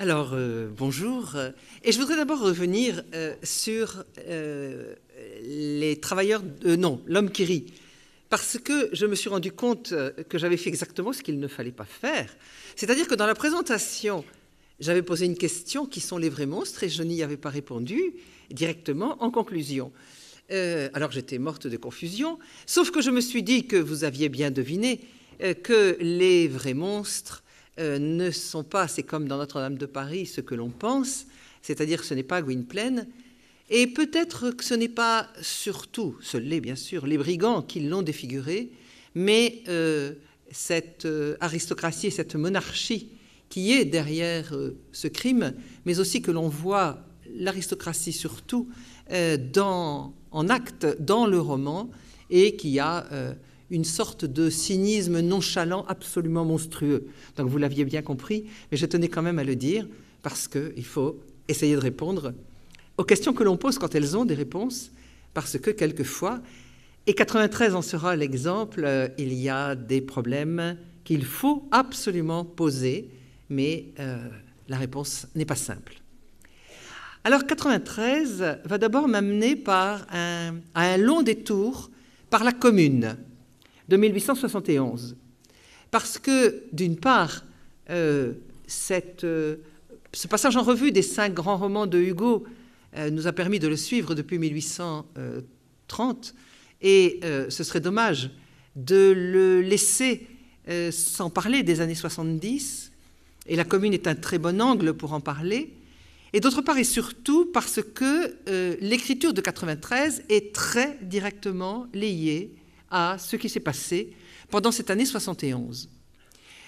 Alors, bonjour. Et je voudrais d'abord revenir sur les travailleurs... non, l'homme qui rit. Parce que je me suis rendu compte que j'avais fait exactement ce qu'il ne fallait pas faire. C'est-à-dire que dans la présentation, j'avais posé une question, qui sont les vrais monstres, et je n'y avais pas répondu directement en conclusion. Alors j'étais morte de confusion, sauf que je me suis dit que vous aviez bien deviné que les vrais monstres ne sont pas, c'est comme dans Notre-Dame de Paris, ce que l'on pense, c'est-à-dire que ce n'est pas Gwynplaine, et peut-être que ce n'est pas surtout, ce l'est bien sûr, les brigands qui l'ont défiguré, mais cette aristocratie et cette monarchie qui est derrière ce crime, mais aussi que l'on voit l'aristocratie surtout en acte dans le roman, et qui a une sorte de cynisme nonchalant absolument monstrueux. Donc vous l'aviez bien compris, mais je tenais quand même à le dire, parce qu'il faut essayer de répondre aux questions que l'on pose quand elles ont des réponses, parce que quelquefois, et 93 en sera l'exemple, il y a des problèmes qu'il faut absolument poser, mais la réponse n'est pas simple. Alors 93 va d'abord m'amener à un long détour par la Commune de 1871. Parce que, d'une part, ce passage en revue des 5 grands romans de Hugo nous a permis de le suivre depuis 1830, et ce serait dommage de le laisser sans parler des années 70, et la Commune est un très bon angle pour en parler, et d'autre part et surtout parce que l'écriture de 93 est très directement liée à ce qui s'est passé pendant cette année 71.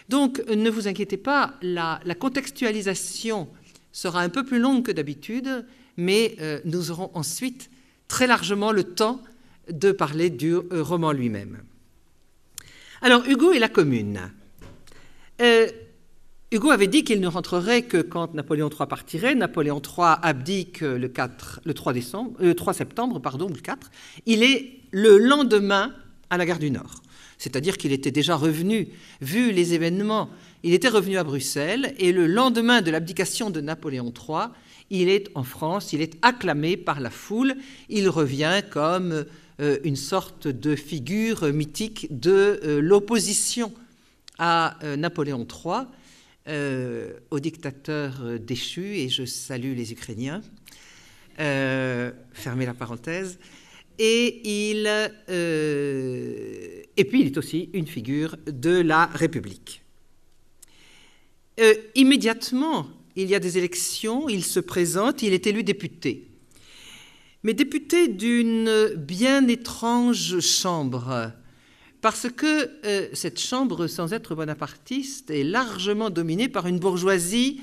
Donc, ne vous inquiétez pas, la contextualisation sera un peu plus longue que d'habitude, mais nous aurons ensuite très largement le temps de parler du roman lui-même. Alors, Hugo et la Commune. Hugo avait dit qu'il ne rentrerait que quand Napoléon III partirait. Napoléon III abdique le 3 septembre, le 4. Il est le lendemain à la gare du Nord. C'est-à-dire qu'il était déjà revenu, vu les événements, il était revenu à Bruxelles, et le lendemain de l'abdication de Napoléon III, il est en France, il est acclamé par la foule, il revient comme une sorte de figure mythique de l'opposition à Napoléon III, au dictateur déchu, et je salue les Ukrainiens, fermez la parenthèse. Et puis, il est aussi une figure de la République. Immédiatement, il y a des élections, il se présente, il est élu député. Mais député d'une bien étrange chambre, parce que cette chambre, sans être bonapartiste, est largement dominée par une bourgeoisie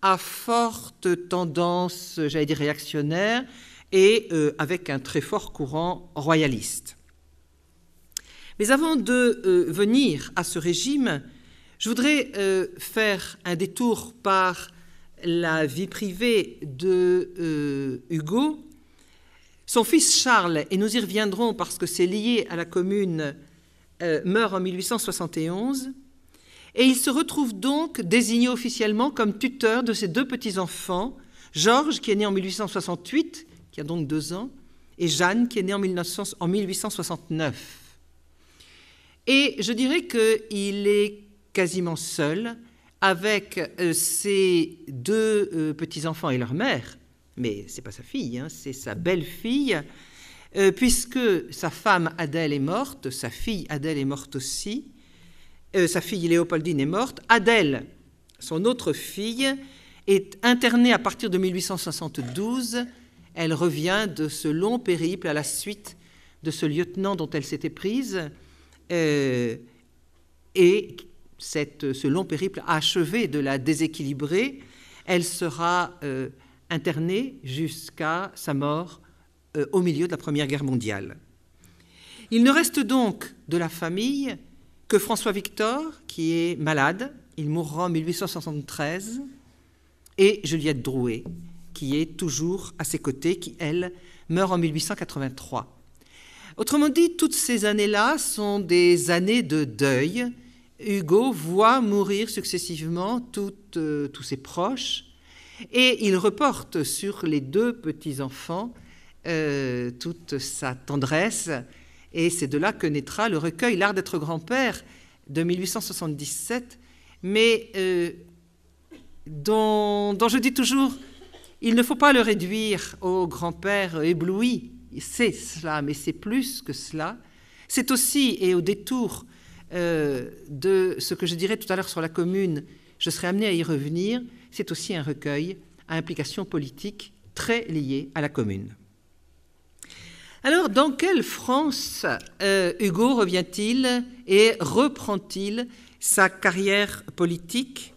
à forte tendance, j'allais dire, réactionnaire, et avec un très fort courant royaliste. Mais avant de venir à ce régime, je voudrais faire un détour par la vie privée de Hugo. Son fils Charles, et nous y reviendrons parce que c'est lié à la Commune, meurt en 1871, et il se retrouve donc désigné officiellement comme tuteur de ses 2 petits-enfants, Georges, qui est né en 1868, qui a donc 2 ans, et Jeanne, qui est née en 1869. Et je dirais qu'il est quasiment seul avec ses 2 petits-enfants et leur mère, mais ce n'est pas sa fille, hein, c'est sa belle-fille, puisque sa femme Adèle est morte, sa fille Adèle est morte aussi, sa fille Léopoldine est morte. Adèle, son autre fille, est internée à partir de 1872. Elle revient de ce long périple à la suite de ce lieutenant dont elle s'était prise, et ce long périple a achevé de la déséquilibrer. Elle sera internée jusqu'à sa mort au milieu de la Première Guerre mondiale. Il ne reste donc de la famille que François-Victor, qui est malade, il mourra en 1873, et Juliette Drouet, qui est toujours à ses côtés, qui, elle, meurt en 1883. Autrement dit, toutes ces années-là sont des années de deuil. Hugo voit mourir successivement tous ses proches, Et il reporte sur les deux petits-enfants toute sa tendresse. Et c'est de là que naîtra le recueil « L'art d'être grand-père » de 1877, mais dont je dis toujours, il ne faut pas le réduire au grand-père ébloui. C'est cela, mais c'est plus que cela. C'est aussi, et au détour de ce que je dirais tout à l'heure sur la Commune, je serai amené à y revenir, c'est aussi un recueil à implication politique très liée à la Commune. Alors, dans quelle France Hugo revient-il et reprend-il sa carrière politique?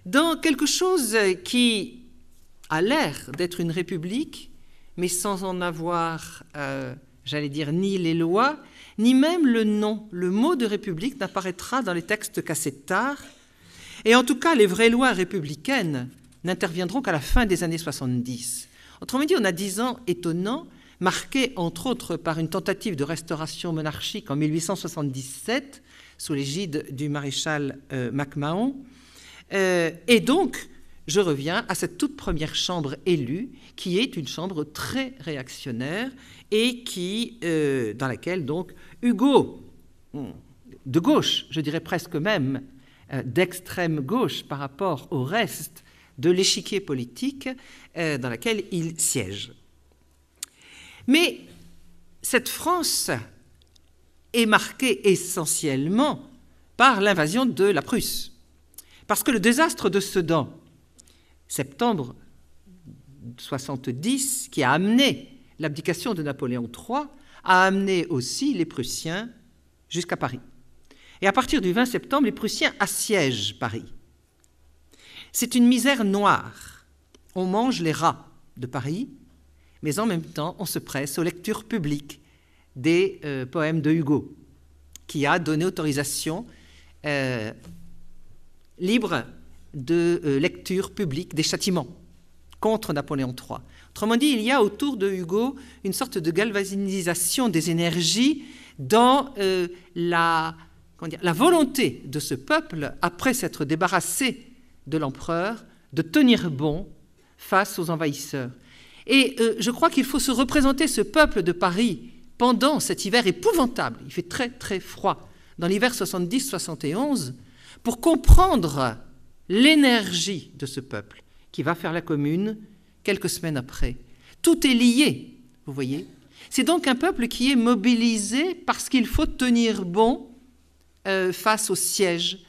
Dans quelque chose qui a l'air d'être une république, mais sans en avoir, j'allais dire, ni les lois, ni même le nom. Le mot de république n'apparaîtra dans les textes qu'assez tard. Et en tout cas, les vraies lois républicaines n'interviendront qu'à la fin des années 70. Autrement dit, on a 10 ans étonnants, marqués entre autres par une tentative de restauration monarchique en 1877, sous l'égide du maréchal MacMahon. Et donc, je reviens à cette toute première chambre élue, qui est une chambre très réactionnaire et dans laquelle donc Hugo, de gauche, je dirais presque même d'extrême gauche par rapport au reste de l'échiquier politique, dans laquelle il siège. Mais cette France est marquée essentiellement par l'invasion de la Prusse, parce que le désastre de Sedan, septembre 70, qui a amené l'abdication de Napoléon III, a amené aussi les Prussiens jusqu'à Paris. Et à partir du 20 septembre, les Prussiens assiègent Paris. C'est une misère noire. On mange les rats de Paris, mais en même temps, on se presse aux lectures publiques des poèmes de Hugo, qui a donné autorisation libre de lecture publique des châtiments contre Napoléon III. Autrement dit, il y a autour de Hugo une sorte de galvanisation des énergies dans la volonté de ce peuple, après s'être débarrassé de l'empereur, de tenir bon face aux envahisseurs. Et je crois qu'il faut se représenter ce peuple de Paris pendant cet hiver épouvantable. Il fait très très froid dans l'hiver 70-71 pour comprendre l'énergie de ce peuple qui va faire la Commune quelques semaines après. Tout est lié, vous voyez. C'est donc un peuple qui est mobilisé parce qu'il faut tenir bon face au siège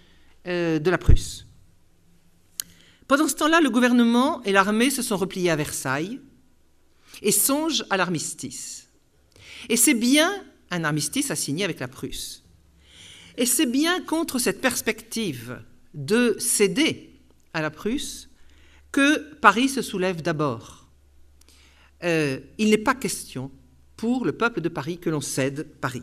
de la Prusse. Pendant ce temps-là, le gouvernement et l'armée se sont repliés à Versailles et songent à l'armistice. Et c'est bien un armistice à signer avec la Prusse. Et c'est bien contre cette perspective de céder à la Prusse que Paris se soulève d'abord. Il n'est pas question pour le peuple de Paris que l'on cède Paris.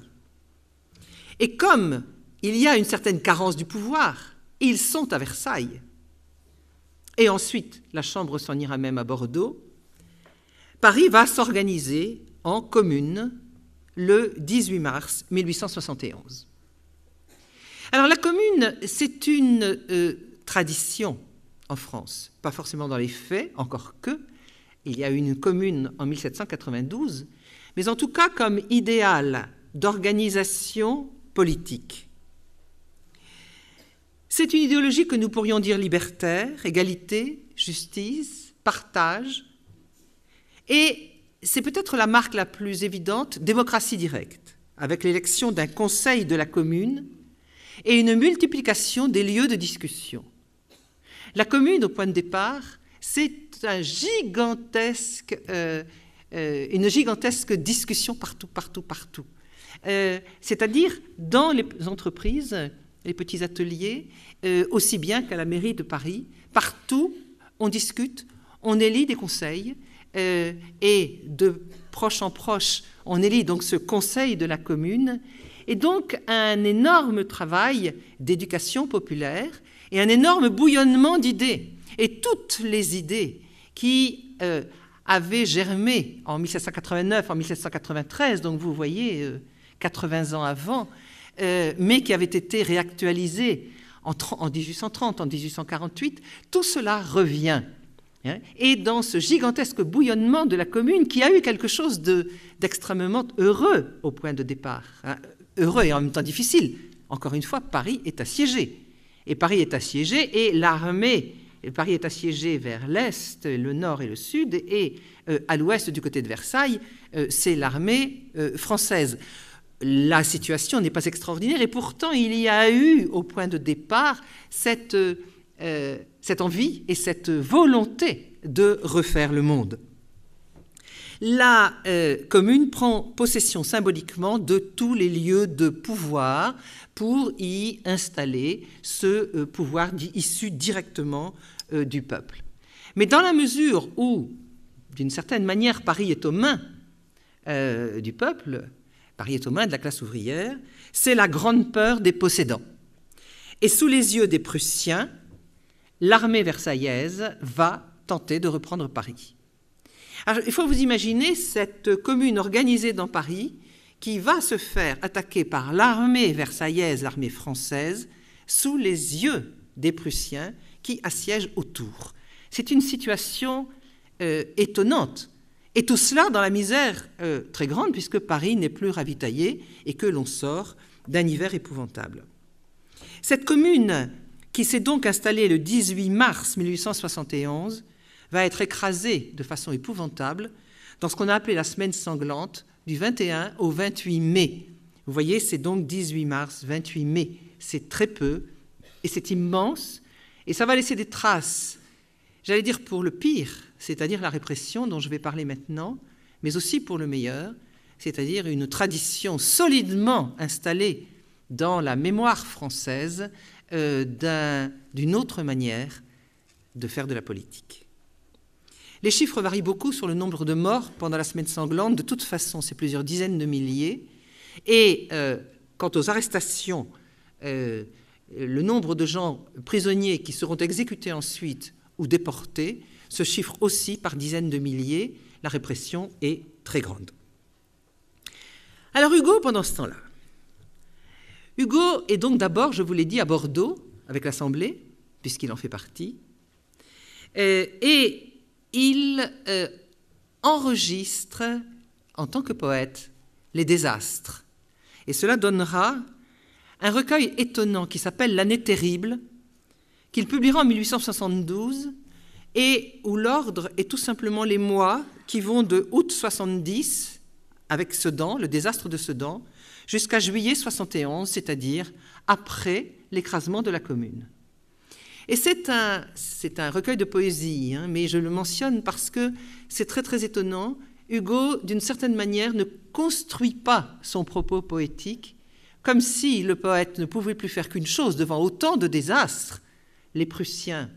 Et comme il y a une certaine carence du pouvoir, ils sont à Versailles. Et ensuite, la Chambre s'en ira même à Bordeaux. Paris va s'organiser en commune le 18 mars 1871. Alors la commune, c'est une tradition en France, pas forcément dans les faits, encore que, il y a eu une commune en 1792, mais en tout cas comme idéal d'organisation politique. C'est une idéologie que nous pourrions dire libertaire, égalité, justice, partage, et c'est peut-être la marque la plus évidente, démocratie directe, avec l'élection d'un conseil de la commune et une multiplication des lieux de discussion. La commune, au point de départ, c'est une gigantesque discussion partout. C'est-à-dire dans les entreprises, les petits ateliers, aussi bien qu'à la mairie de Paris, partout, on discute, on élit des conseils, et de proche en proche, on élit donc ce conseil de la commune, et donc un énorme travail d'éducation populaire et un énorme bouillonnement d'idées. Et toutes les idées qui avaient germé en 1789, en 1793, donc vous voyez, 80 ans avant, mais qui avaient été réactualisées en 1830, en 1848, tout cela revient. et dans ce gigantesque bouillonnement de la commune qui a eu quelque chose d'extrêmement heureux au point de départ. Heureux et en même temps difficile. Encore une fois, Paris est assiégé. Et Paris est assiégé et l'armée, Paris est assiégé vers l'est, le nord et le sud, et à l'ouest du côté de Versailles, c'est l'armée française. La situation n'est pas extraordinaire et pourtant il y a eu au point de départ cette envie et cette volonté de refaire le monde. La commune prend possession symboliquement de tous les lieux de pouvoir pour y installer ce pouvoir issu directement du peuple. Mais dans la mesure où, d'une certaine manière, Paris est aux mains du peuple, Paris est aux mains de la classe ouvrière, c'est la grande peur des possédants. Et sous les yeux des Prussiens, l'armée versaillaise va tenter de reprendre Paris. Alors, il faut vous imaginer cette commune organisée dans Paris qui va se faire attaquer par l'armée versaillaise, l'armée française, sous les yeux des Prussiens qui assiègent autour. C'est une situation étonnante. Et tout cela dans la misère très grande, puisque Paris n'est plus ravitaillé et que l'on sort d'un hiver épouvantable. Cette commune, qui s'est donc installée le 18 mars 1871, va être écrasée de façon épouvantable dans ce qu'on a appelé la semaine sanglante du 21 au 28 mai. Vous voyez, c'est donc 18 mars, 28 mai. C'est très peu et c'est immense et ça va laisser des traces, j'allais dire pour le pire, c'est-à-dire la répression dont je vais parler maintenant, mais aussi pour le meilleur, c'est-à-dire une tradition solidement installée dans la mémoire française d'une autre manière de faire de la politique. Les chiffres varient beaucoup sur le nombre de morts pendant la semaine sanglante. De toute façon, c'est plusieurs dizaines de milliers. Et quant aux arrestations, le nombre de gens prisonniers qui seront exécutés ensuite ou déportés se chiffre aussi par dizaines de milliers. La répression est très grande. Alors Hugo, pendant ce temps-là, Hugo est donc d'abord, je vous l'ai dit, à Bordeaux, avec l'Assemblée, puisqu'il en fait partie, et il enregistre, en tant que poète, les désastres. Et cela donnera un recueil étonnant qui s'appelle « L'année terrible », qu'il publiera en 1872, et où l'ordre est tout simplement les mois qui vont de août 70, avec Sedan, le désastre de Sedan, jusqu'à juillet 71, c'est-à-dire après l'écrasement de la Commune. Et c'est un recueil de poésie, mais je le mentionne parce que c'est très très étonnant. Hugo, d'une certaine manière, ne construit pas son propos poétique comme si le poète ne pouvait plus faire qu'une chose devant autant de désastres. Les Prussiens,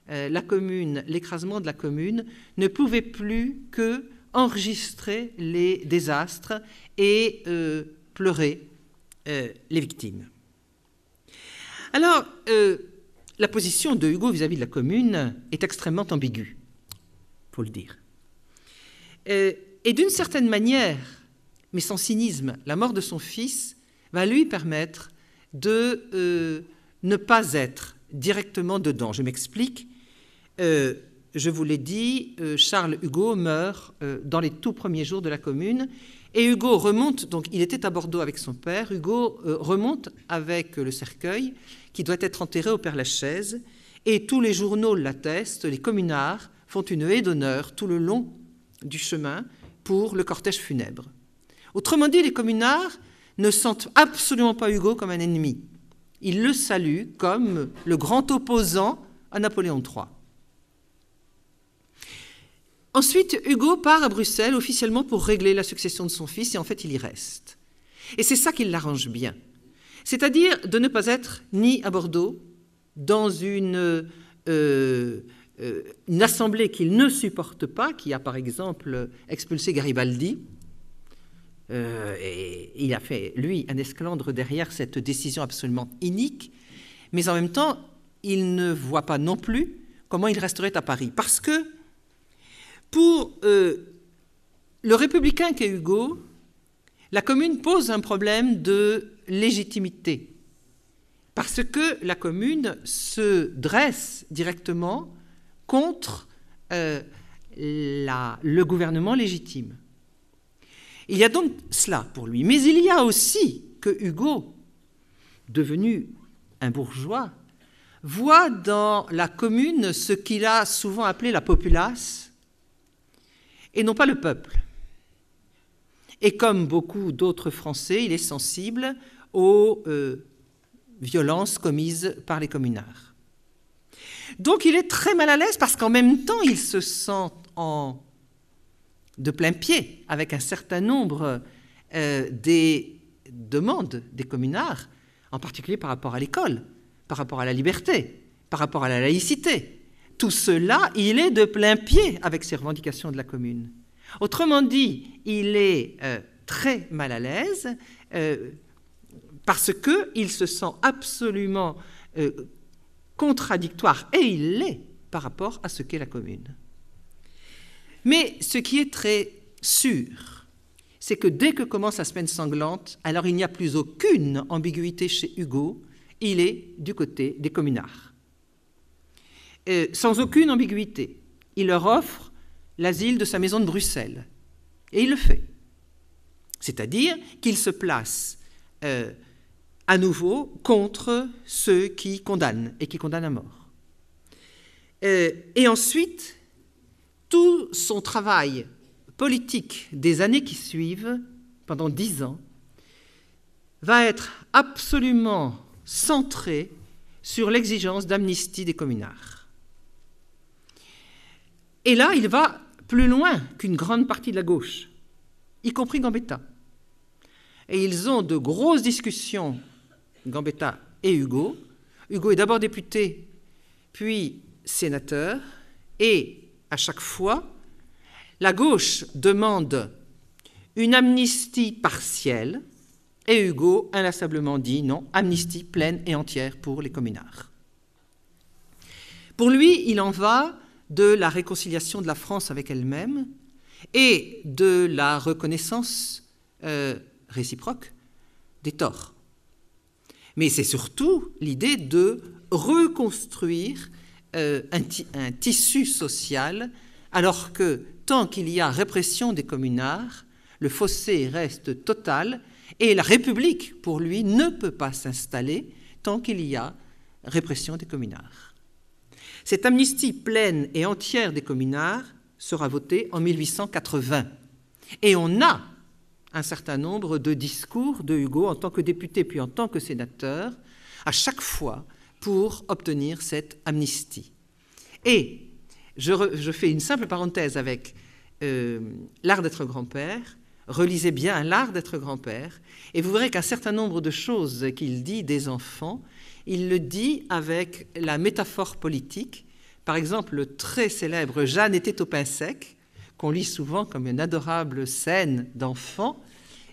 la Commune, l'écrasement de la Commune, ne pouvaient plus que enregistrer les désastres et pleurer les victimes. Alors, la position de Hugo vis-à-vis de la Commune est extrêmement ambiguë, il faut le dire. Et d'une certaine manière, mais sans cynisme, la mort de son fils va lui permettre de ne pas être directement dedans. Je m'explique. Je vous l'ai dit, Charles Hugo meurt dans les tout premiers jours de la Commune. Et Hugo remonte, donc il était à Bordeaux avec son père, Hugo remonte avec le cercueil qui doit être enterré au Père-Lachaise, et tous les journaux l'attestent, les communards font une haie d'honneur tout le long du chemin pour le cortège funèbre. Autrement dit, les communards ne sentent absolument pas Hugo comme un ennemi. Ils le saluent comme le grand opposant à Napoléon III. Ensuite, Hugo part à Bruxelles officiellement pour régler la succession de son fils, et en fait, il y reste. Et c'est ça qui l'arrange bien. C'est-à-dire de ne pas être ni à Bordeaux, dans une assemblée qu'il ne supporte pas, qui a par exemple expulsé Garibaldi, et il a fait, lui, un esclandre derrière cette décision absolument inique, mais en même temps, il ne voit pas non plus comment il resterait à Paris. Parce que pour le républicain qu'est Hugo, la Commune pose un problème de légitimité, parce que la Commune se dresse directement contre le gouvernement légitime. Il y a donc cela pour lui. Mais il y a aussi que Hugo, devenu un bourgeois, voit dans la commune ce qu'il a souvent appelé la populace, et non pas le peuple. Et comme beaucoup d'autres Français, il est sensible aux violences commises par les communards. Donc il est très mal à l'aise parce qu'en même temps, il se sent de plein pied avec un certain nombre des demandes des communards, en particulier par rapport à l'école, par rapport à la liberté, par rapport à la laïcité. Tout cela, il est de plein pied avec ces revendications de la commune. Autrement dit, il est très mal à l'aise parce qu'il se sent absolument contradictoire, et il l'est, par rapport à ce qu'est la commune. Mais ce qui est très sûr, c'est que dès que commence la semaine sanglante, alors il n'y a plus aucune ambiguïté chez Hugo, il est du côté des communards. Sans aucune ambiguïté, il leur offre l'asile de sa maison de Bruxelles, et il le fait. C'est-à-dire qu'il se place à nouveau contre ceux qui condamnent, et qui condamnent à mort. Et ensuite, tout son travail politique des années qui suivent, pendant 10 ans, va être absolument centré sur l'exigence d'amnistie des communards. Et là, il va plus loin qu'une grande partie de la gauche, y compris Gambetta. Et ils ont de grosses discussions, Gambetta et Hugo. Hugo est d'abord député, puis sénateur, et à chaque fois, la gauche demande une amnistie partielle, et Hugo inlassablement dit non, amnistie pleine et entière pour les communards. Pour lui, il en va de la réconciliation de la France avec elle-même et de la reconnaissance réciproque des torts. Mais c'est surtout l'idée de reconstruire un tissu social, alors que tant qu'il y a répression des communards, le fossé reste total, et la République, pour lui, ne peut pas s'installer tant qu'il y a répression des communards. Cette amnistie pleine et entière des communards sera votée en 1880. Et on a un certain nombre de discours de Hugo en tant que député puis en tant que sénateur, à chaque fois pour obtenir cette amnistie. Et je fais une simple parenthèse avec L'art d'être grand-père. Relisez bien L'art d'être grand-père, et vous verrez qu'un certain nombre de choses qu'il dit des enfants, il le dit avec la métaphore politique. Par exemple, le très célèbre « Jeanne était au pain sec », qu'on lit souvent comme une adorable scène d'enfant,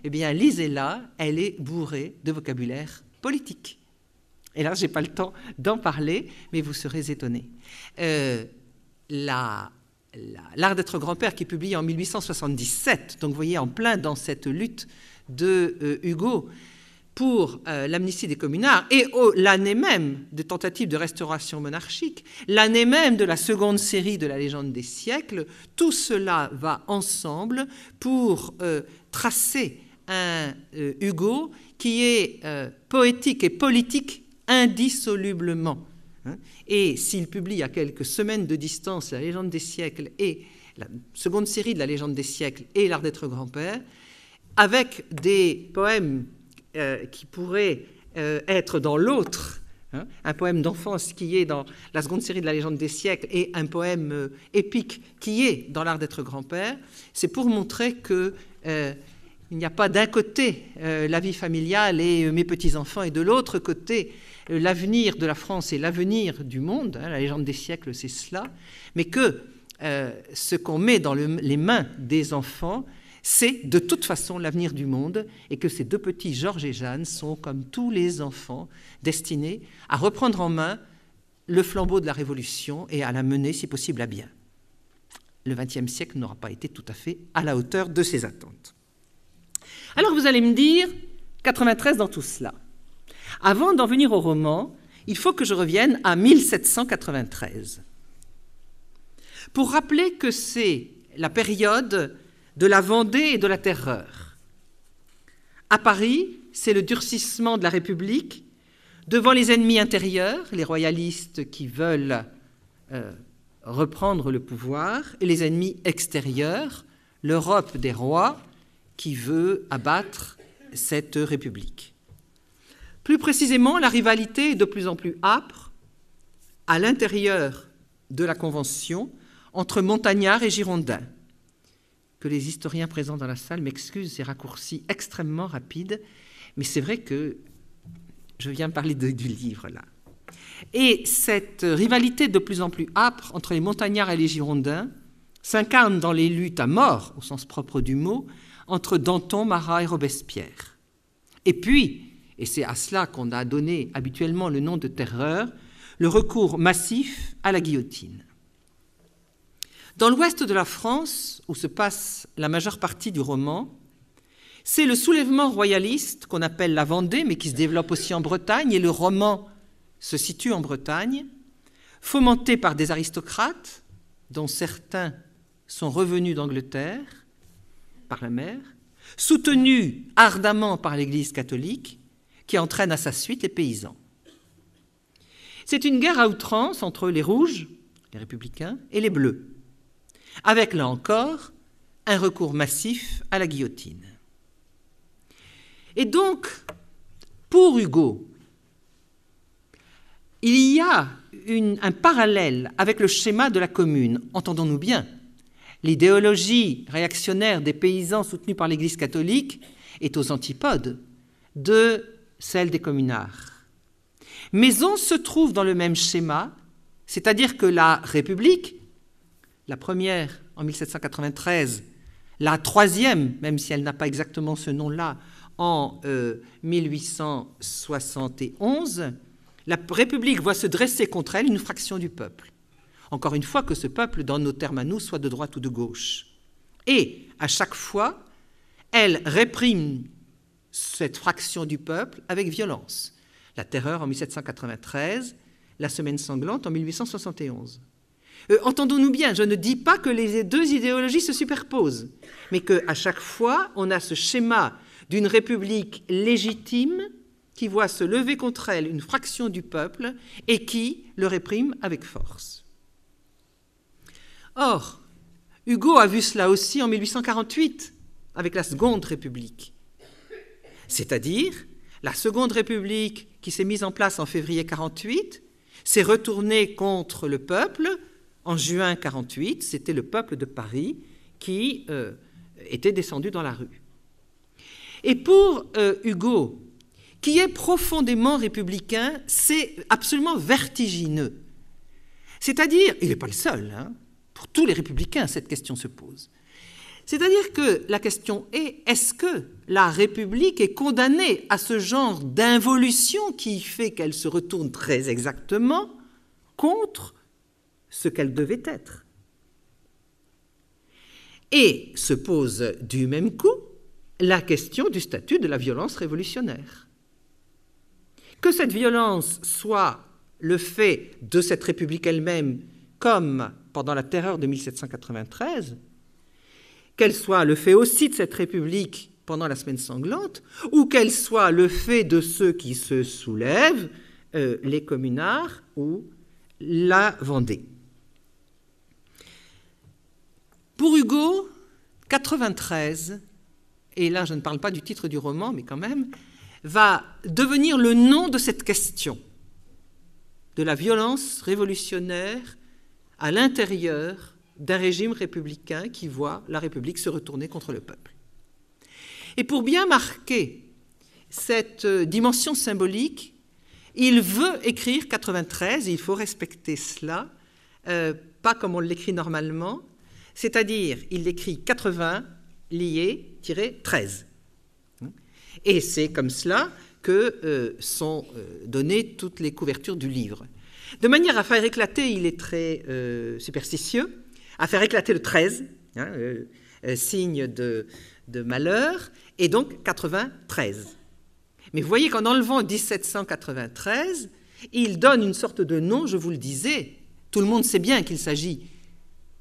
eh bien, lisez-la, elle est bourrée de vocabulaire politique. Et là, je n'ai pas le temps d'en parler, mais vous serez étonnés. L'art d'être grand-père, qui est publié en 1877, donc vous voyez, en plein dans cette lutte de Hugo pour l'amnistie des communards, et l'année même des tentatives de restauration monarchique, l'année même de la seconde série de la légende des siècles, tout cela va ensemble pour tracer un Hugo qui est poétique et politique indissolublement. Et s'il publie à quelques semaines de distance la légende des siècles et la seconde série de la légende des siècles et l'art d'être grand-père, avec des poèmes qui pourraient être dans l'autre, un poème d'enfance qui est dans la seconde série de la légende des siècles et un poème épique qui est dans l'art d'être grand-père, c'est pour montrer que il n'y a pas d'un côté la vie familiale et mes petits-enfants, et de l'autre côté l'avenir de la France et l'avenir du monde, la légende des siècles, c'est cela, mais que ce qu'on met dans les mains des enfants, c'est de toute façon l'avenir du monde, et que ces deux petits Georges et Jeanne sont, comme tous les enfants, destinés à reprendre en main le flambeau de la Révolution et à la mener, si possible, à bien. Le XXe siècle n'aura pas été tout à fait à la hauteur de ces attentes. Alors vous allez me dire, 93 dans tout cela. Avant d'en venir au roman, il faut que je revienne à 1793. pour rappeler que c'est la période de la Vendée et de la Terreur. À Paris, c'est le durcissement de la République devant les ennemis intérieurs, les royalistes qui veulent reprendre le pouvoir, et les ennemis extérieurs, l'Europe des rois qui veut abattre cette République. Plus précisément, la rivalité est de plus en plus âpre à l'intérieur de la Convention entre montagnards et girondins. Que les historiens présents dans la salle m'excusent ces raccourcis extrêmement rapides, mais c'est vrai que je viens parler du livre là. Et cette rivalité de plus en plus âpre entre les montagnards et les girondins s'incarne dans les luttes à mort, au sens propre du mot, entre Danton, Marat et Robespierre. Et puis, et c'est à cela qu'on a donné habituellement le nom de terreur, le recours massif à la guillotine. Dans l'ouest de la France, où se passe la majeure partie du roman, c'est le soulèvement royaliste qu'on appelle la Vendée, mais qui se développe aussi en Bretagne, et le roman se situe en Bretagne, fomenté par des aristocrates, dont certains sont revenus d'Angleterre par la mer, soutenu ardemment par l'Église catholique, qui entraîne à sa suite les paysans. C'est une guerre à outrance entre les rouges, les républicains, et les bleus, avec, là encore, un recours massif à la guillotine. Et donc, pour Hugo, il y a un parallèle avec le schéma de la Commune, entendons-nous bien. L'idéologie réactionnaire des paysans soutenus par l'Église catholique est aux antipodes de celle des communards. Mais on se trouve dans le même schéma, c'est-à-dire que la République, la première en 1793, la troisième, même si elle n'a pas exactement ce nom-là, en 1871, la République voit se dresser contre elle une fraction du peuple. Encore une fois, que ce peuple, dans nos termes à nous, soit de droite ou de gauche. Et, à chaque fois, elle réprime cette fraction du peuple avec violence. La terreur en 1793, la semaine sanglante en 1871. Entendons-nous bien, je ne dis pas que les deux idéologies se superposent, mais qu'à chaque fois, on a ce schéma d'une république légitime qui voit se lever contre elle une fraction du peuple et qui le réprime avec force. Or, Hugo a vu cela aussi en 1848, avec la Seconde République. C'est-à-dire, la Seconde République qui s'est mise en place en février 1948 s'est retournée contre le peuple en juin 1948. C'était le peuple de Paris qui était descendu dans la rue. Et pour Hugo, qui est profondément républicain, c'est absolument vertigineux. C'est-à-dire, il n'est pas le seul, hein, pour tous les républicains, cette question se pose. C'est-à-dire que la question est, est-ce que la République est condamnée à ce genre d'involution qui fait qu'elle se retourne très exactement contre ce qu'elle devait être? Et se pose du même coup la question du statut de la violence révolutionnaire. Que cette violence soit le fait de cette République elle-même, comme pendant la terreur de 1793, qu'elle soit le fait aussi de cette République pendant la semaine sanglante, ou qu'elle soit le fait de ceux qui se soulèvent, les communards ou la Vendée. Pour Hugo, 93, et là je ne parle pas du titre du roman, mais quand même, va devenir le nom de cette question de la violence révolutionnaire à l'intérieur d'un régime républicain qui voit la République se retourner contre le peuple. Et pour bien marquer cette dimension symbolique, il veut écrire 93, et il faut respecter cela, pas comme on l'écrit normalement, c'est-à-dire il écrit 80 lié 13. Et c'est comme cela que sont données toutes les couvertures du livre. De manière à faire éclater, il est très superstitieux, à faire éclater le 13, signe de malheur, et donc 93. Mais vous voyez qu'en enlevant 1793, il donne une sorte de nom, je vous le disais, tout le monde sait bien qu'il s'agit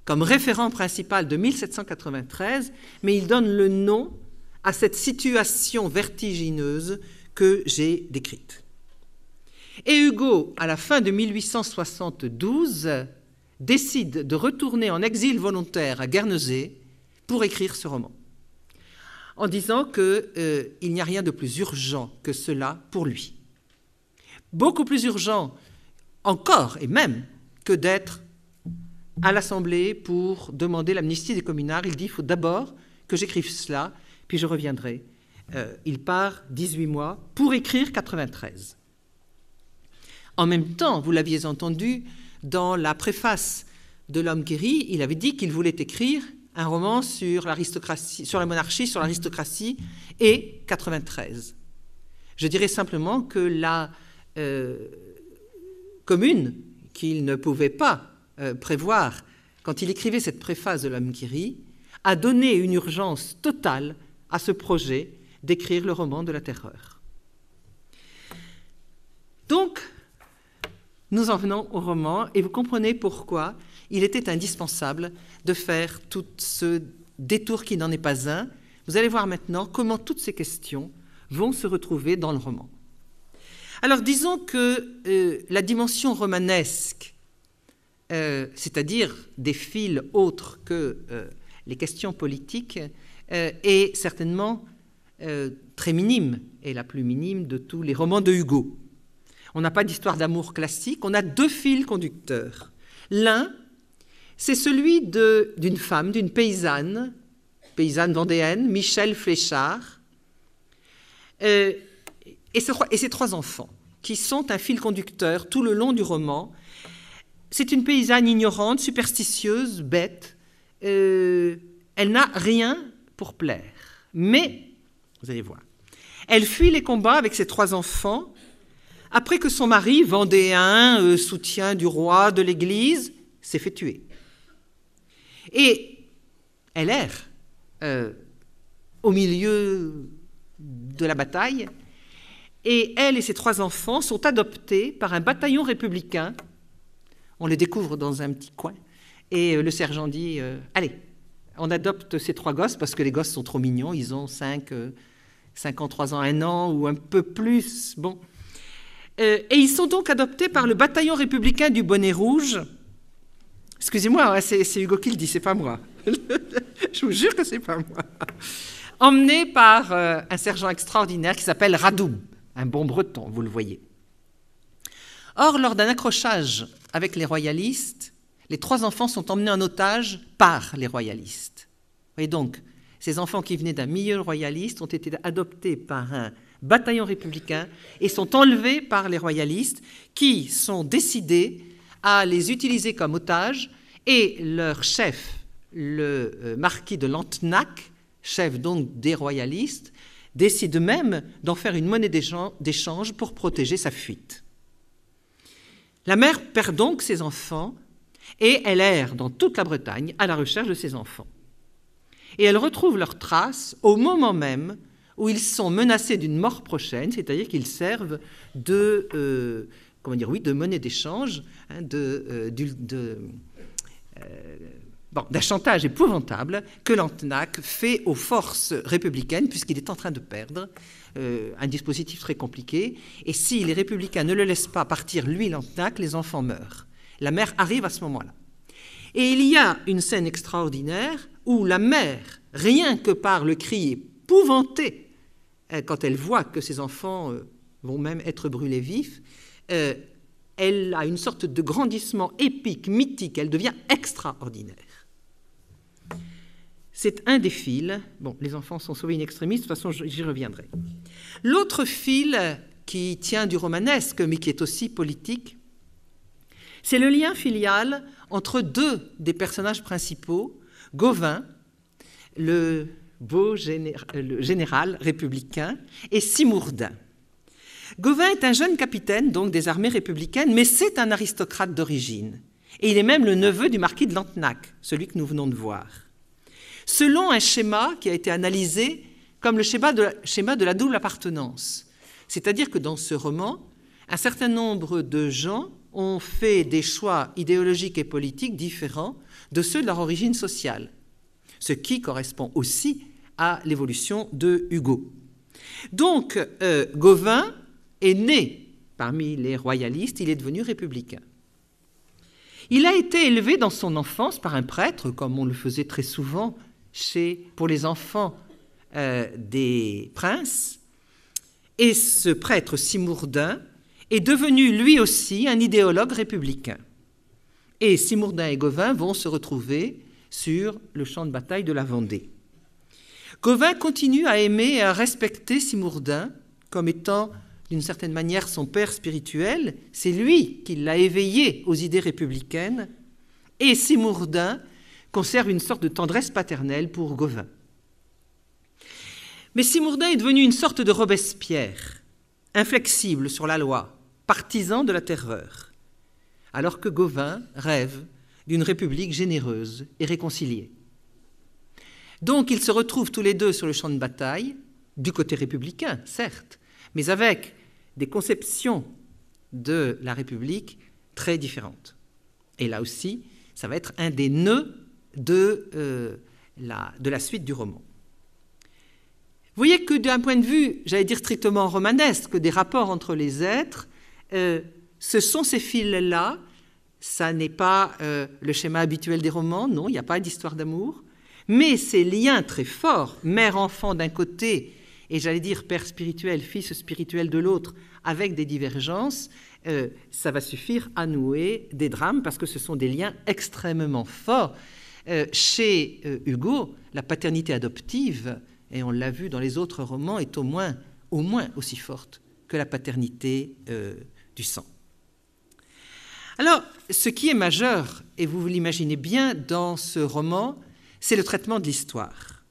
comme référent principal de 1793, mais il donne le nom à cette situation vertigineuse que j'ai décrite. Et Hugo, à la fin de 1872, décide de retourner en exil volontaire à Guernesey pour écrire ce roman, en disant qu'il n'y a rien de plus urgent que cela pour lui. Beaucoup plus urgent encore, et même, que d'être à l'Assemblée pour demander l'amnistie des communards. Il dit, il faut d'abord que j'écrive cela, puis je reviendrai. Il part 18 mois pour écrire 93. En même temps, vous l'aviez entendu, dans la préface de L'Homme qui rit, il avait dit qu'il voulait écrire un roman sur l'aristocratie, sur la monarchie, sur l'aristocratie, et 93. Je dirais simplement que la Commune, qu'il ne pouvait pas prévoir quand il écrivait cette préface de L'Homme qui rit, a donné une urgence totale à ce projet d'écrire le roman de la terreur. Donc, nous en venons au roman, et vous comprenez pourquoi il était indispensable de faire tout ce détour qui n'en est pas un. Vous allez voir maintenant comment toutes ces questions vont se retrouver dans le roman. Alors, disons que la dimension romanesque, c'est-à-dire des fils autres que les questions politiques, est certainement très minime, et la plus minime de tous les romans de Hugo. On n'a pas d'histoire d'amour classique, on a deux fils conducteurs. L'un, c'est celui d'une femme, d'une paysanne vendéenne, Michel Fléchard, et ses trois enfants, qui sont un fil conducteur tout le long du roman. C'est une paysanne ignorante, superstitieuse, bête. Elle n'a rien pour plaire. Mais, vous allez voir, elle fuit les combats avec ses trois enfants, après que son mari, vendéen, soutien du roi, de l'Église, s'est fait tuer. Et elle erre au milieu de la bataille, et elle et ses trois enfants sont adoptés par un bataillon républicain. On les découvre dans un petit coin, et le sergent dit « Allez, on adopte ces trois gosses, parce que les gosses sont trop mignons, ils ont 5 ans, 3 ans, 1 an, ou un peu plus. » Bon. Et ils sont donc adoptés par le bataillon républicain du Bonnet Rouge. Excusez-moi, c'est Hugo qui le dit, c'est pas moi. Je vous jure que c'est pas moi. Emmenés par un sergent extraordinaire qui s'appelle Radoum, un bon breton, vous le voyez. Or, lors d'un accrochage avec les royalistes, les trois enfants sont emmenés en otage par les royalistes. Et donc, ces enfants qui venaient d'un milieu royaliste ont été adoptés par un bataillon républicain et sont enlevés par les royalistes qui sont décidés à les utiliser comme otages, et leur chef, le marquis de Lantenac, chef donc des royalistes, décide même d'en faire une monnaie d'échange pour protéger sa fuite. La mère perd donc ses enfants et elle erre dans toute la Bretagne à la recherche de ses enfants. Et elle retrouve leurs traces au moment même où ils sont menacés d'une mort prochaine, c'est-à-dire qu'ils servent de monnaie d'échange, hein, d'un chantage épouvantable que Lantenac fait aux forces républicaines, puisqu'il est en train de perdre un dispositif très compliqué. Et si les républicains ne le laissent pas partir, lui, Lantenac, les enfants meurent. La mère arrive à ce moment-là. Et il y a une scène extraordinaire où la mère, rien que par le cri épouvanté, quand elle voit que ses enfants vont même être brûlés vifs, elle a une sorte de grandissement épique, mythique, elle devient extraordinaire. C'est un des fils. Bon, les enfants sont sauvés in extremis, de toute façon j'y reviendrai. L'autre fil qui tient du romanesque, mais qui est aussi politique, c'est le lien filial entre deux des personnages principaux, Gauvin, le général républicain, et Simourdin. Gauvin est un jeune capitaine donc des armées républicaines, mais c'est un aristocrate d'origine. Et il est même le neveu du marquis de Lantenac, celui que nous venons de voir. Selon un schéma qui a été analysé comme le schéma de la double appartenance. C'est-à-dire que dans ce roman, un certain nombre de gens ont fait des choix idéologiques et politiques différents de ceux de leur origine sociale, ce qui correspond aussi à l'évolution de Hugo. Donc, Gauvin est né parmi les royalistes, il est devenu républicain. Il a été élevé dans son enfance par un prêtre, comme on le faisait très souvent pour les enfants des princes, et ce prêtre Simourdin est devenu lui aussi un idéologue républicain. Et Simourdin et Gauvin vont se retrouver sur le champ de bataille de la Vendée. Gauvin continue à aimer et à respecter Simourdin comme étant d'une certaine manière son père spirituel. C'est lui qui l'a éveillé aux idées républicaines, et Simourdin conserve une sorte de tendresse paternelle pour Gauvin. Mais Simourdin est devenu une sorte de Robespierre, inflexible sur la loi, partisan de la terreur, alors que Gauvin rêve d'une république généreuse et réconciliée. Donc ils se retrouvent tous les deux sur le champ de bataille, du côté républicain, certes, mais avec des conceptions de la République très différentes. Et là aussi, ça va être un des nœuds de la suite du roman. Vous voyez que d'un point de vue, j'allais dire strictement romanesque, des rapports entre les êtres, ce sont ces fils-là, ça n'est pas le schéma habituel des romans, non, il n'y a pas d'histoire d'amour, mais ces liens très forts, mère-enfant d'un côté, et j'allais dire père spirituel, fils spirituel de l'autre, avec des divergences, ça va suffire à nouer des drames, parce que ce sont des liens extrêmement forts. Chez Hugo, la paternité adoptive, et on l'a vu dans les autres romans, est au moins aussi forte que la paternité du sang. Alors, ce qui est majeur, et vous l'imaginez bien dans ce roman, c'est le traitement de l'histoire,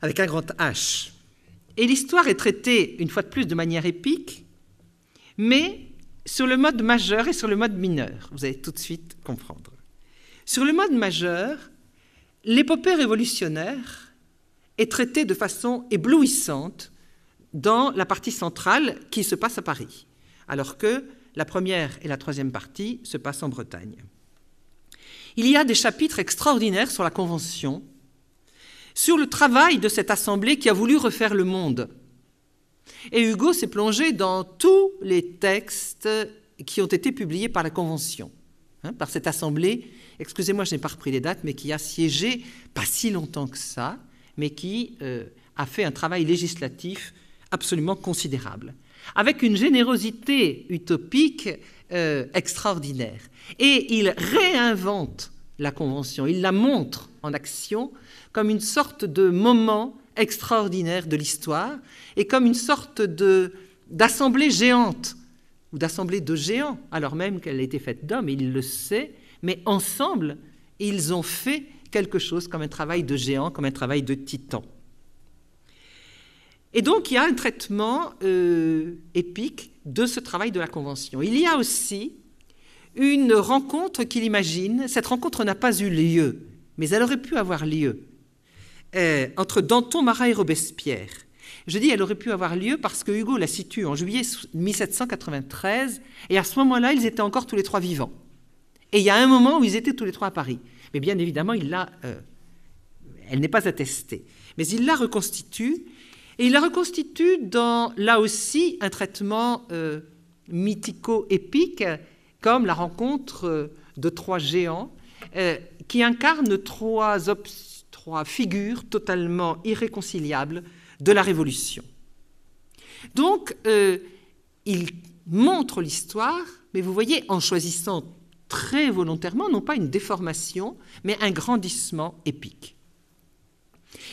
avec un grand H. Et l'histoire est traitée, une fois de plus, de manière épique, mais sur le mode majeur et sur le mode mineur. Vous allez tout de suite comprendre. Sur le mode majeur, l'épopée révolutionnaire est traitée de façon éblouissante dans la partie centrale qui se passe à Paris, alors que la première et la troisième partie se passent en Bretagne. Il y a des chapitres extraordinaires sur la Convention, sur le travail de cette assemblée qui a voulu refaire le monde. Et Hugo s'est plongé dans tous les textes qui ont été publiés par la Convention, par cette assemblée, excusez-moi, je n'ai pas repris les dates, mais qui a siégé pas si longtemps que ça, mais qui a fait un travail législatif absolument considérable, avec une générosité utopique extraordinaire. Et il réinvente la Convention, il la montre en action comme une sorte de moment extraordinaire de l'histoire et comme une sorte d'assemblée géante ou d'assemblée de géants, alors même qu'elle a été faite d'hommes, il le sait, mais ensemble, ils ont fait quelque chose comme un travail de géant, comme un travail de titan. Et donc, il y a un traitement épique de ce travail de la Convention. Il y a aussi une rencontre qu'il imagine. Cette rencontre n'a pas eu lieu, mais elle aurait pu avoir lieu entre Danton, Marat et Robespierre. Je dis elle aurait pu avoir lieu parce que Hugo la situe en juillet 1793, et à ce moment-là, ils étaient encore tous les trois vivants. Et il y a un moment où ils étaient tous les trois à Paris. Mais bien évidemment, elle n'est pas attestée. Mais il la reconstitue, et il la reconstitue dans, là aussi, un traitement mythico-épique, comme la rencontre de trois géants qui incarnent trois figures totalement irréconciliables de la Révolution. Donc, il montre l'histoire, mais vous voyez, en choisissant très volontairement, non pas une déformation, mais un grandissement épique.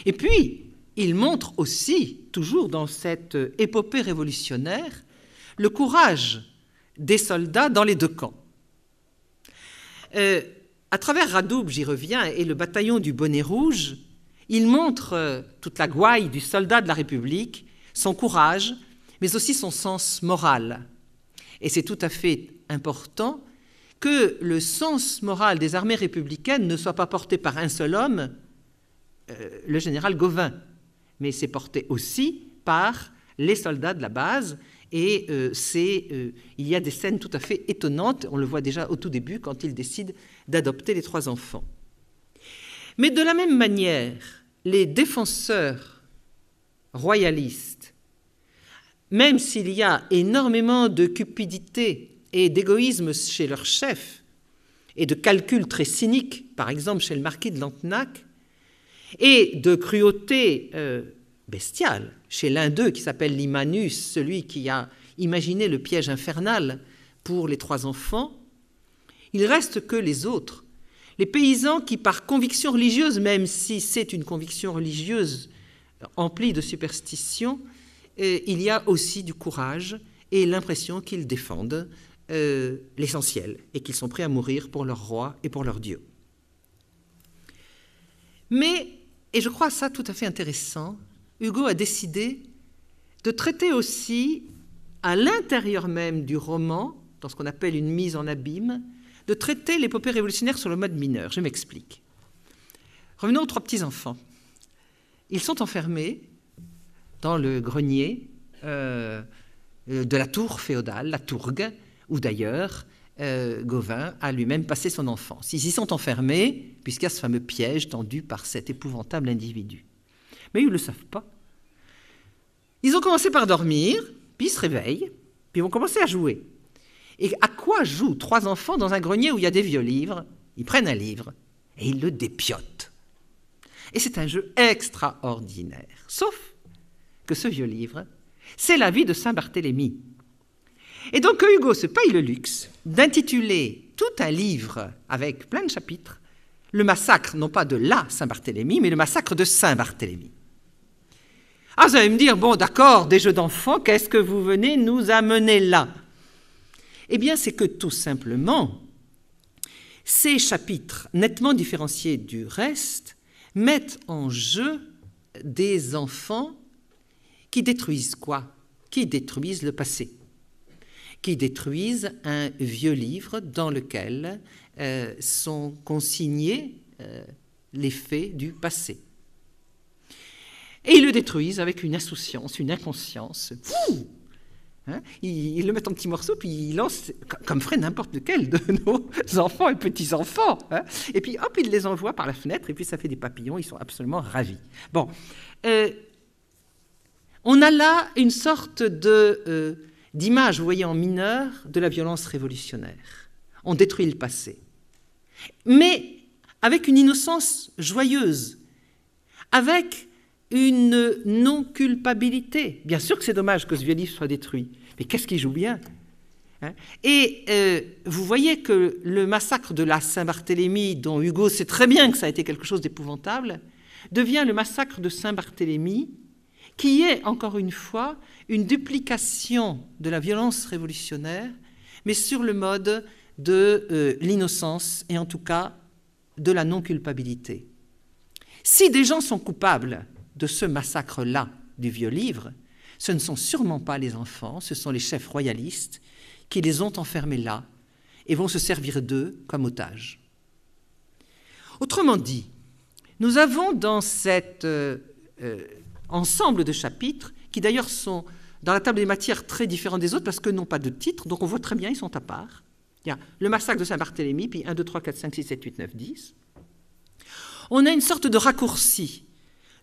Et puis, il montre aussi, toujours dans cette épopée révolutionnaire, le courage des soldats dans les deux camps. À travers Radoub, j'y reviens, et le bataillon du Bonnet Rouge, il montre toute la gouaille du soldat de la République, son courage, mais aussi son sens moral. Et c'est tout à fait important que le sens moral des armées républicaines ne soit pas porté par un seul homme, le général Gauvin, mais c'est porté aussi par les soldats de la base, Et il y a des scènes tout à fait étonnantes, on le voit déjà au tout début quand il décide d'adopter les 3 enfants. Mais de la même manière, les défenseurs royalistes, même s'il y a énormément de cupidité et d'égoïsme chez leur chef, et de calcul très cynique, par exemple chez le marquis de Lantenac, et de cruauté bestiale chez l'un d'eux qui s'appelle Limanus, celui qui a imaginé le piège infernal pour les 3 enfants, il reste que les autres, les paysans qui, par conviction religieuse, même si c'est une conviction religieuse emplie de superstition, il y a aussi du courage et l'impression qu'ils défendent l'essentiel et qu'ils sont prêts à mourir pour leur roi et pour leur Dieu. Mais, et je crois ça tout à fait intéressant, Hugo a décidé de traiter aussi, à l'intérieur même du roman, dans ce qu'on appelle une mise en abîme, de traiter l'épopée révolutionnaire sur le mode mineur. Je m'explique. Revenons aux 3 petits-enfants. Ils sont enfermés dans le grenier de la tour féodale, la tourgue, où d'ailleurs Gauvin a lui-même passé son enfance. Ils y sont enfermés, puisqu'il y a ce fameux piège tendu par cet épouvantable individu. Mais ils ne le savent pas. Ils ont commencé par dormir, puis ils se réveillent, puis ils vont commencer à jouer. Et à quoi jouent 3 enfants dans un grenier où il y a des vieux livres? Ils prennent un livre et ils le dépiotent. Et c'est un jeu extraordinaire. Sauf que ce vieux livre, c'est la vie de Saint-Barthélemy. Et donc Hugo se paye le luxe d'intituler tout un livre avec plein de chapitres, le massacre, non pas de la Saint-Barthélemy, mais le massacre de Saint-Barthélemy. Ah, vous allez me dire, bon, d'accord, des jeux d'enfants, qu'est-ce que vous venez nous amener là? Eh bien, c'est que tout simplement, ces chapitres, nettement différenciés du reste, mettent en jeu des enfants qui détruisent quoi? Qui détruisent le passé, qui détruisent un vieux livre dans lequel sont consignés les faits du passé. Et ils le détruisent avec une insouciance, une inconscience. Hein, ils le mettent en petits morceaux, puis ils lancent, comme ferait n'importe lequel de nos enfants et petits-enfants. Hein, et puis, hop, ils les envoient par la fenêtre, et puis ça fait des papillons, ils sont absolument ravis. Bon, on a là une sorte d'image, vous voyez, en mineur, de la violence révolutionnaire. On détruit le passé. Mais avec une innocence joyeuse, avec une non-culpabilité. Bien sûr que c'est dommage que ce vieux livre soit détruit, mais qu'est-ce qui joue bien, hein? Et vous voyez que le massacre de la Saint-Barthélemy, dont Hugo sait très bien que ça a été quelque chose d'épouvantable, devient le massacre de Saint-Barthélemy, qui est, encore une fois, une duplication de la violence révolutionnaire, mais sur le mode de l'innocence, et en tout cas de la non-culpabilité. Si des gens sont coupables de ce massacre-là du vieux livre, ce ne sont sûrement pas les enfants, ce sont les chefs royalistes qui les ont enfermés là et vont se servir d'eux comme otages. Autrement dit, nous avons dans cet ensemble de chapitres, qui d'ailleurs sont dans la table des matières très différents des autres parce que n'ont pas de titre, donc on voit très bien, ils sont à part. Il y a le massacre de Saint-Barthélemy, puis 1, 2, 3, 4, 5, 6, 7, 8, 9, 10. On a une sorte de raccourci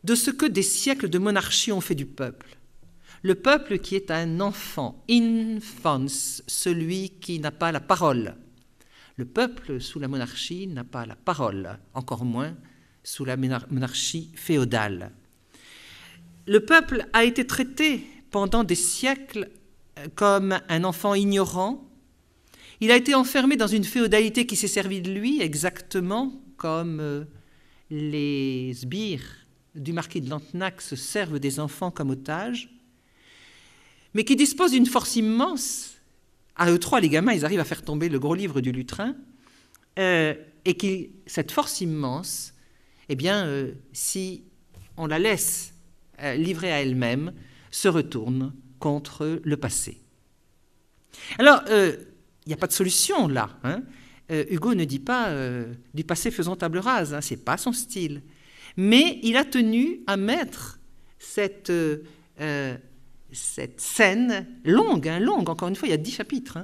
de ce que des siècles de monarchie ont fait du peuple. Le peuple qui est un enfant, infans, celui qui n'a pas la parole. Le peuple sous la monarchie n'a pas la parole, encore moins sous la monarchie féodale. Le peuple a été traité pendant des siècles comme un enfant ignorant. Il a été enfermé dans une féodalité qui s'est servie de lui exactement comme les sbires du marquis de Lantenac se servent des enfants comme otages, mais qui dispose d'une force immense. À eux 3, les gamins, ils arrivent à faire tomber le gros livre du lutrin, et qui, cette force immense, eh bien, si on la laisse livrée à elle-même, se retourne contre le passé. Alors, il n'y a pas de solution là. Hein. Hugo ne dit pas du passé faisons table rase, hein, ce n'est pas son style. Mais il a tenu à mettre cette cette scène longue, encore une fois, il y a 10 chapitres,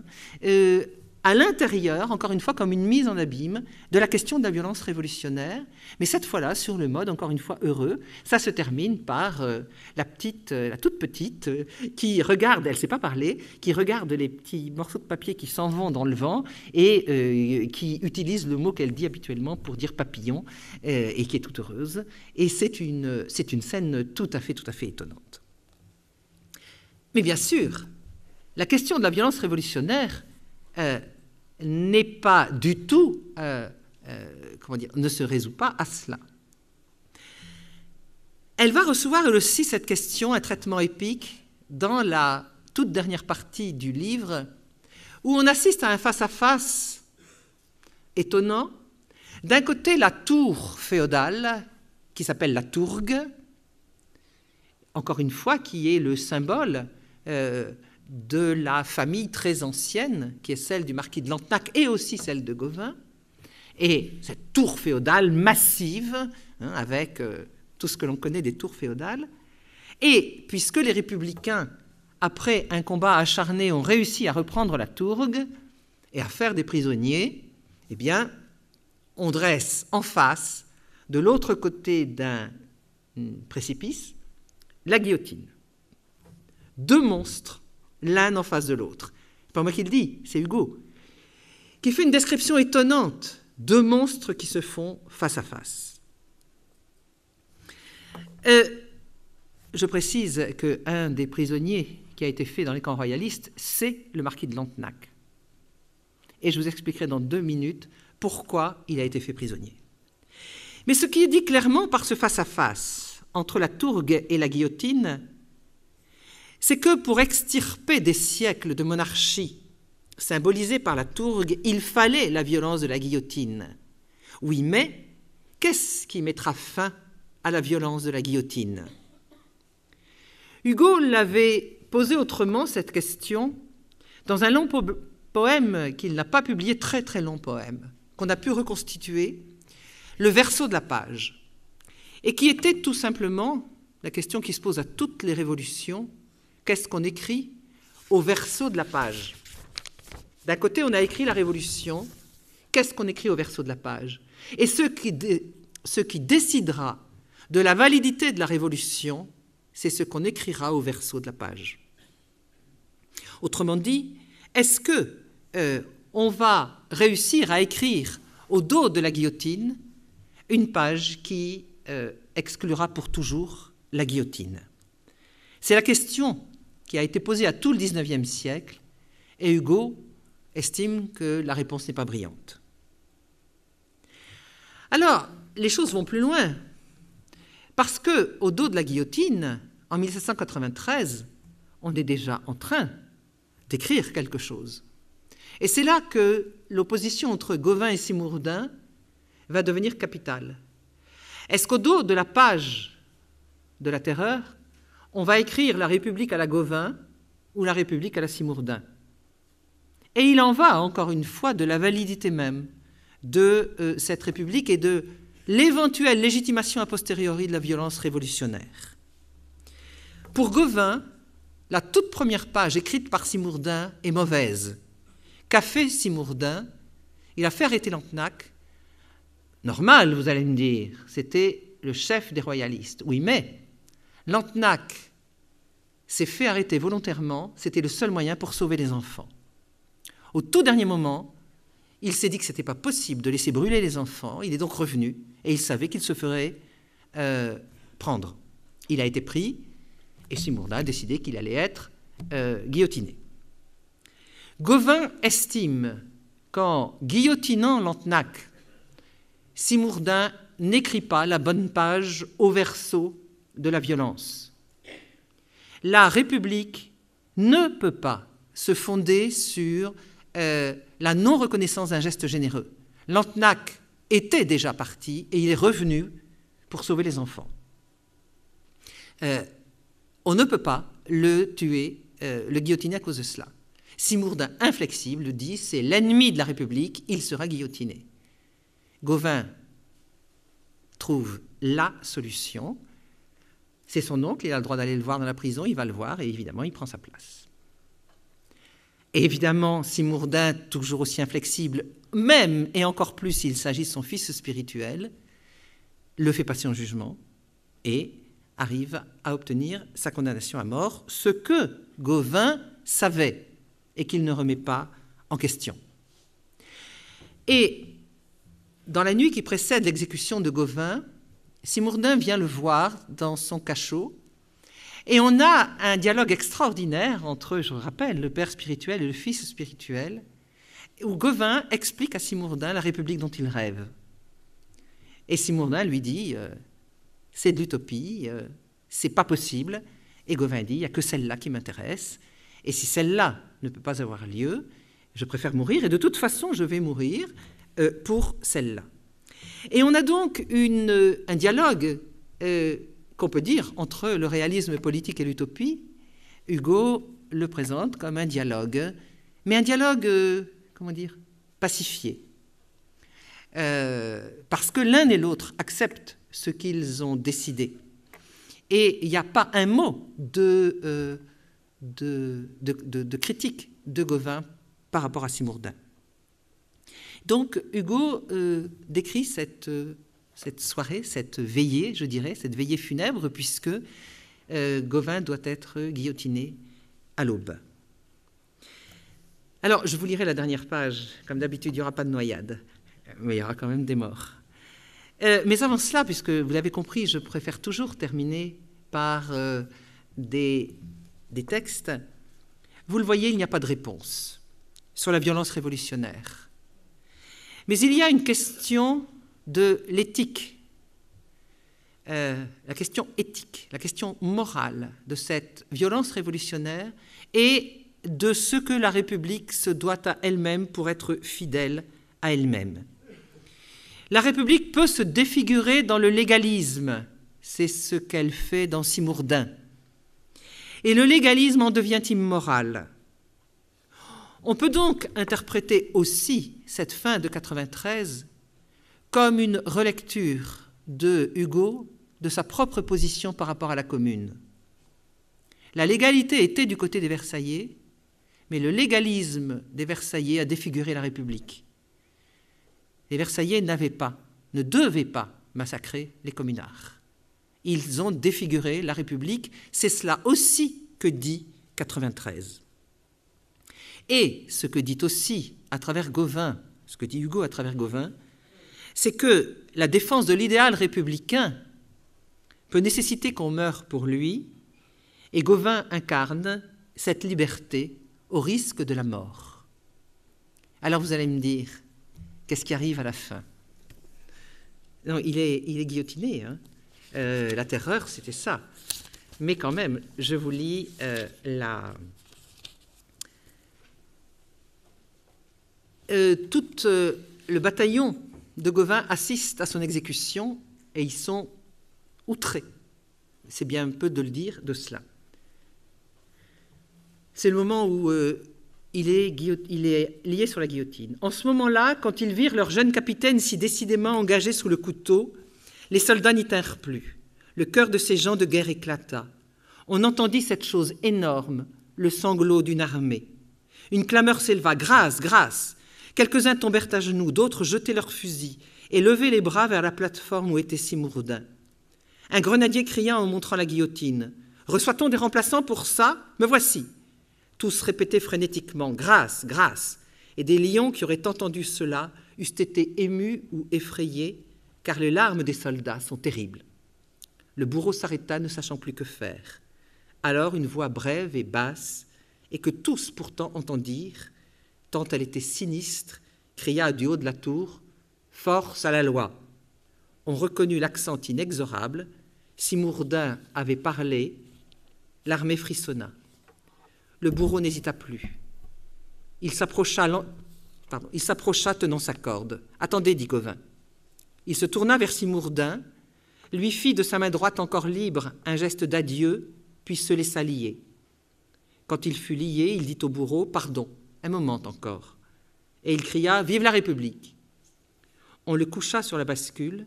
à l'intérieur, encore une fois, comme une mise en abîme de la question de la violence révolutionnaire, mais cette fois-là, sur le mode, encore une fois, heureux. Ça se termine par la toute petite, qui regarde, elle ne sait pas parler, qui regarde les petits morceaux de papier qui s'en vont dans le vent et qui utilise le mot qu'elle dit habituellement pour dire papillon, et qui est toute heureuse. Et c'est une scène tout à fait étonnante. Mais bien sûr, la question de la violence révolutionnaire n'est pas du tout, ne se résout pas à cela. Elle va recevoir elle aussi cette question, un traitement épique, dans la toute dernière partie du livre, où on assiste à un face-à-face étonnant. D'un côté, la tour féodale, qui s'appelle la tourgue, encore une fois, qui est le symbole de la famille très ancienne, qui est celle du marquis de Lantenac et aussi celle de Gauvin, et cette tour féodale massive, avec tout ce que l'on connaît des tours féodales. Et puisque les républicains, après un combat acharné, ont réussi à reprendre la tourgue et à faire des prisonniers, eh bien, on dresse en face, de l'autre côté d'un précipice, la guillotine. Deux monstres, l'un en face de l'autre. C'est pas moi qui le dis, c'est Hugo, qui fait une description étonnante. Deux monstres qui se font face à face. Je précise qu'un des prisonniers qui a été fait dans les camps royalistes, c'est le marquis de Lantenac. Et je vous expliquerai dans 2 minutes pourquoi il a été fait prisonnier. Mais ce qui est dit clairement par ce face-à-face entre la tourgue et la guillotine, c'est que pour extirper des siècles de monarchie symbolisés par la tourgue, il fallait la violence de la guillotine. Oui, mais qu'est-ce qui mettra fin à la violence de la guillotine? Hugo l'avait posé autrement, cette question, dans un long poème qu'il n'a pas publié, très très long poème, qu'on a pu reconstituer, le verso de la page, et qui était tout simplement la question qui se pose à toutes les révolutions: qu'est-ce qu'on écrit au verso de la page? D'un côté, on a écrit la Révolution. Qu'est-ce qu'on écrit au verso de la page? Et ce qui décidera de la validité de la Révolution, c'est ce qu'on écrira au verso de la page. Autrement dit, est-ce que on va réussir à écrire au dos de la guillotine une page qui exclura pour toujours la guillotine? C'est la question qui a été posée à tout le XIXe siècle, et Hugo estime que la réponse n'est pas brillante. Alors, les choses vont plus loin, parce qu'au dos de la guillotine, en 1793, on est déjà en train d'écrire quelque chose. Et c'est là que l'opposition entre Gauvin et Simbourdin va devenir capitale. Est-ce qu'au dos de la page de la terreur, on va écrire la République à la Gauvin ou la République à la Simbourdin? Et il en va, encore une fois, de la validité même de cette République et de l'éventuelle légitimation a posteriori de la violence révolutionnaire. Pour Gauvin, la toute première page écrite par Simbourdin est mauvaise. Qu'a fait Simbourdin? Il a fait arrêter Lantenac. Normal, vous allez me dire, c'était le chef des royalistes. Oui, mais Lantenac s'est fait arrêter volontairement, c'était le seul moyen pour sauver les enfants. Au tout dernier moment, il s'est dit que ce n'était pas possible de laisser brûler les enfants, il est donc revenu, et il savait qu'il se ferait prendre. Il a été pris, et Simbourdin a décidé qu'il allait être guillotiné. Gauvin estime qu'en guillotinant Lantenac, Simbourdin n'écrit pas la bonne page au verso de la violence. La République ne peut pas se fonder sur la non-reconnaissance d'un geste généreux. Lantenac était déjà parti et il est revenu pour sauver les enfants. On ne peut pas le tuer, le guillotiner à cause de cela. Simbourdin, inflexible, dit: c'est l'ennemi de la République, il sera guillotiné. Gauvin trouve la solution. C'est son oncle, il a le droit d'aller le voir dans la prison, il va le voir et évidemment, il prend sa place. Et évidemment, Simourdin, toujours aussi inflexible, même et encore plus s'il s'agit de son fils spirituel, le fait passer en jugement et arrive à obtenir sa condamnation à mort, ce que Gauvin savait et qu'il ne remet pas en question. Et dans la nuit qui précède l'exécution de Gauvin, Simourdin vient le voir dans son cachot et on a un dialogue extraordinaire entre, je vous rappelle, le père spirituel et le fils spirituel, où Gauvin explique à Simourdin la République dont il rêve. Et Simourdin lui dit c'est de l'utopie, c'est pas possible. Et Gauvin dit il n'y a que celle-là qui m'intéresse. Et si celle-là ne peut pas avoir lieu, je préfère mourir. Et de toute façon, je vais mourir pour celle-là. Et on a donc un dialogue qu'on peut dire entre le réalisme politique et l'utopie. Hugo le présente comme un dialogue, mais un dialogue, comment dire, pacifié. Parce que l'un et l'autre acceptent ce qu'ils ont décidé. Et il n'y a pas un mot de critique de Gauvin par rapport à Simourdin. Donc Hugo décrit cette soirée, cette veillée, je dirais, cette veillée funèbre, puisque Gauvin doit être guillotiné à l'aube. Alors, je vous lirai la dernière page. Comme d'habitude, il n'y aura pas de noyade, mais il y aura quand même des morts. Mais avant cela, puisque vous l'avez compris, je préfère toujours terminer par des textes. Vous le voyez, il n'y a pas de réponse sur la violence révolutionnaire. Mais il y a une question de l'éthique, la question éthique, la question morale de cette violence révolutionnaire et de ce que la République se doit à elle-même pour être fidèle à elle-même. La République peut se défigurer dans le légalisme, c'est ce qu'elle fait dans Simourdin. Et le légalisme en devient immoral. On peut donc interpréter aussi cette fin de 93 comme une relecture de Hugo de sa propre position par rapport à la Commune. La légalité était du côté des Versaillais, mais le légalisme des Versaillais a défiguré la République. Les Versaillais ne devaient pas massacrer les communards. Ils ont défiguré la République, c'est cela aussi que dit 93. Et ce que dit aussi à travers Gauvin, ce que dit Hugo à travers Gauvin, c'est que la défense de l'idéal républicain peut nécessiter qu'on meure pour lui, et Gauvin incarne cette liberté au risque de la mort. Alors vous allez me dire, qu'est-ce qui arrive à la fin? Non, il est guillotiné, hein. La terreur, c'était ça. Mais quand même, je vous lis tout le bataillon de Gauvin assiste à son exécution et ils sont outrés. C'est bien un peu de le dire de cela. C'est le moment où il est lié sur la guillotine. En ce moment-là, quand ils virent leur jeune capitaine si décidément engagé sous le couteau, les soldats n'y tinrent plus. Le cœur de ces gens de guerre éclata. On entendit cette chose énorme, le sanglot d'une armée. Une clameur s'éleva, « Grâce, grâce !» Quelques-uns tombèrent à genoux, d'autres jetaient leurs fusils et levaient les bras vers la plateforme où était Simourdin. Un grenadier cria en montrant la guillotine. « Reçoit-on des remplaçants pour ça? Me voici !» Tous répétaient frénétiquement « Grâce, grâce !» Et des lions qui auraient entendu cela eussent été émus ou effrayés, car les larmes des soldats sont terribles. Le bourreau s'arrêta, ne sachant plus que faire. Alors une voix brève et basse, et que tous pourtant entendirent, tant elle était sinistre, cria du haut de la tour « Force à la loi !» On reconnut l'accent inexorable. Simourdin avait parlé, l'armée frissonna. Le bourreau n'hésita plus. Il s'approcha tenant sa corde. « Attendez, dit Gauvin. » Il se tourna vers Simourdin, lui fit de sa main droite encore libre un geste d'adieu, puis se laissa lier. Quand il fut lié, il dit au bourreau « Pardon, un moment encore. » Et il cria « Vive la République !» On le coucha sur la bascule.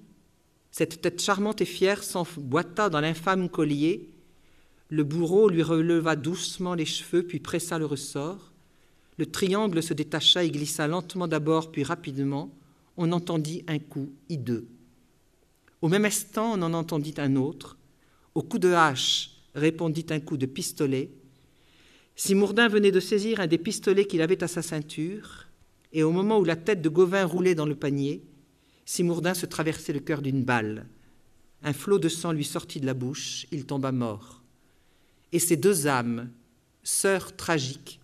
Cette tête charmante et fière s'emboîta dans l'infâme collier. Le bourreau lui releva doucement les cheveux, puis pressa le ressort. Le triangle se détacha et glissa lentement d'abord, puis rapidement. On entendit un coup hideux. Au même instant, on en entendit un autre. Au coup de hache répondit un coup de pistolet. Simourdin venait de saisir un des pistolets qu'il avait à sa ceinture, et au moment où la tête de Gauvin roulait dans le panier, Simourdin se traversait le cœur d'une balle. Un flot de sang lui sortit de la bouche, il tomba mort. Et ces deux âmes, sœurs tragiques,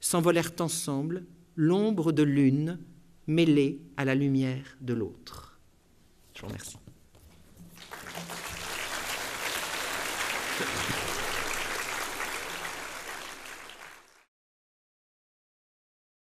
s'envolèrent ensemble, l'ombre de l'une mêlée à la lumière de l'autre. Je vous remercie.